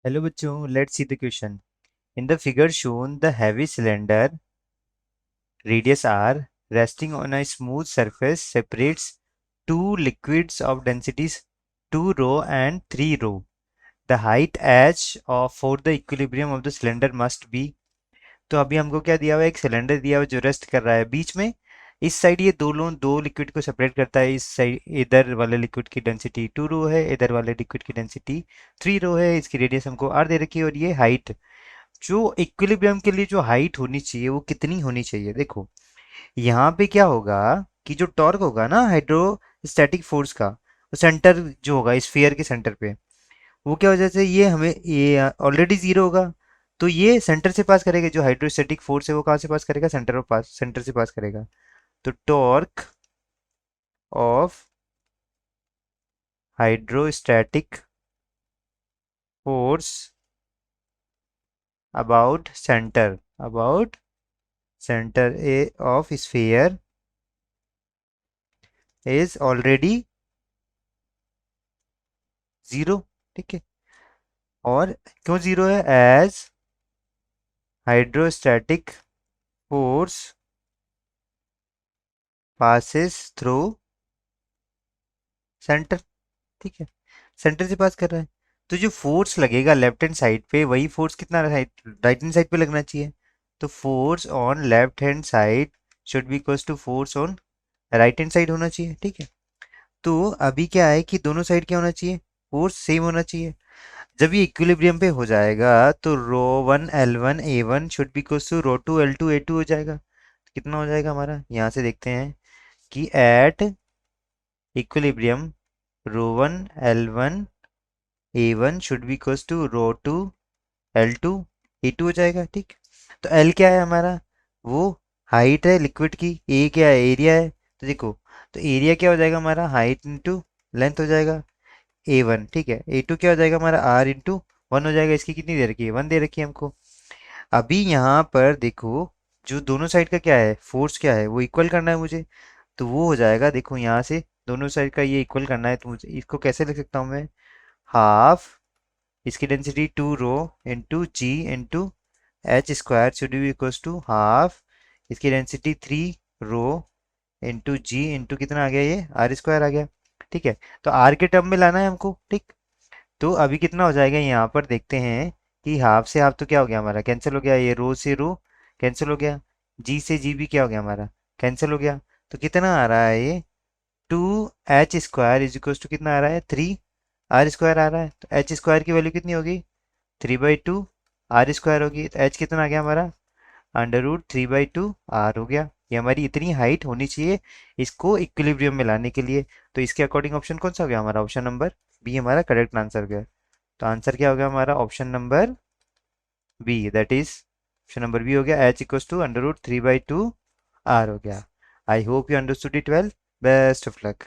Hello bachcho, let's see the question. In the figure shown, the heavy cylinder radius r resting on a smooth surface separates two liquids of densities 2 rho and 3 rho. The height h of for the equilibrium of the cylinder must be. तो अभी हमको क्या दिया हुआ है, एक cylinder दिया हुआ है जो रेस्ट कर रहा है बीच में। इस साइड ये दो लिक्विड को सेपरेट करता है। इस साइड इधर वाले लिक्विड की डेंसिटी 2 रो है, इधर वाले लिक्विड की डेंसिटी 3 रो है। इसकी रेडियस हमको आर दे रखी है और ये हाइट, जो इक्विलिब्रियम के लिए जो हाइट होनी चाहिए वो कितनी होनी चाहिए। देखो यहाँ पे क्या होगा कि जो टॉर्क होगा ना हाइड्रोस्टैटिक फोर्स का, वो सेंटर जो होगा स्फीयर के सेंटर पे, वो क्या वजह से ये हमें ये ऑलरेडी जीरो होगा। तो ये सेंटर से पास करेगा, जो हाइड्रोस्टैटिक फोर्स है वो कहाँ से पास करेगा, सेंटर से पास करेगा। तो torque of hydrostatic force about centre A of sphere is already zero. ठीक है, और क्यों जीरो है, as hydrostatic force passes through centre. ठीक है, सेंटर से पास कर रहा है। तो जो फोर्स लगेगा लेफ्ट हैंड साइड पे, वही फोर्स कितना राइट हैंड साइड पे लगना चाहिए। तो force on left hand side should be equals to force on right hand side होना चाहिए। ठीक है, तो अभी क्या है कि दोनों साइड क्या होना चाहिए, फोर्स सेम होना चाहिए। जब ये इक्विलिब्रियम पे हो जाएगा तो row one L one A one should be equals to row two L two A two हो जाएगा। तो कितना हो जाएगा हमारा, यहाँ से देखते हैं कि at equilibrium rho one L one A one should be equals to row two L two A two हो जाएगा। ठीक, तो एल क्या है हमारा, वो हाइट है लिक्विड की, ए क्या है, एरिया है। तो देखो, तो एरिया क्या हो जाएगा हमारा, हाइट इंटू लेंथ हो जाएगा ए वन। ठीक है, ए टू क्या हो जाएगा हमारा, आर इंटू वन हो जाएगा। इसकी कितनी दे रखी है, वन दे रखी है हमको। अभी यहाँ पर देखो, जो दोनों साइड का क्या है, फोर्स क्या है, वो इक्वल करना है मुझे। तो वो हो जाएगा, देखो यहाँ से दोनों साइड का ये इक्वल करना है, तो मुझे इसको कैसे लिख सकता हूँ मैं, हाफ इसकी density 2 rho into G into H square should be equals to half इसकी density 3 rho into G into कितना आ गया, ये आर स्क्वायर आ गया। ठीक है, तो आर के टर्म में लाना है हमको। ठीक, तो अभी कितना हो जाएगा, यहाँ पर देखते हैं कि हाफ से हाफ तो क्या हो गया हमारा, कैंसिल हो गया। ये रो से रो कैंसिल हो गया, जी से जी भी क्या हो गया हमारा, कैंसिल हो गया। तो कितना आ रहा है ये, 2h square is equal to कितना आ रहा है, 3 आर स्क्वायर आ रहा है। तो एच स्क्वायर की वैल्यू कितनी होगी, 3/2 आर स्क्वायर होगी। तो एच कितना आ गया हमारा, √3/2 आर हो गया। ये हमारी इतनी हाइट होनी चाहिए इसको इक्विलिब्रियम में लाने के लिए। तो इसके अकॉर्डिंग ऑप्शन कौन सा हो गया हमारा, ऑप्शन नंबर बी हमारा करेक्ट आंसर हो गया। तो आंसर क्या हो गया हमारा, option number B, that is option number B हो गया, एच इक्वल्स टू √3/2 आर हो गया। I hope you understood it well. Best of luck.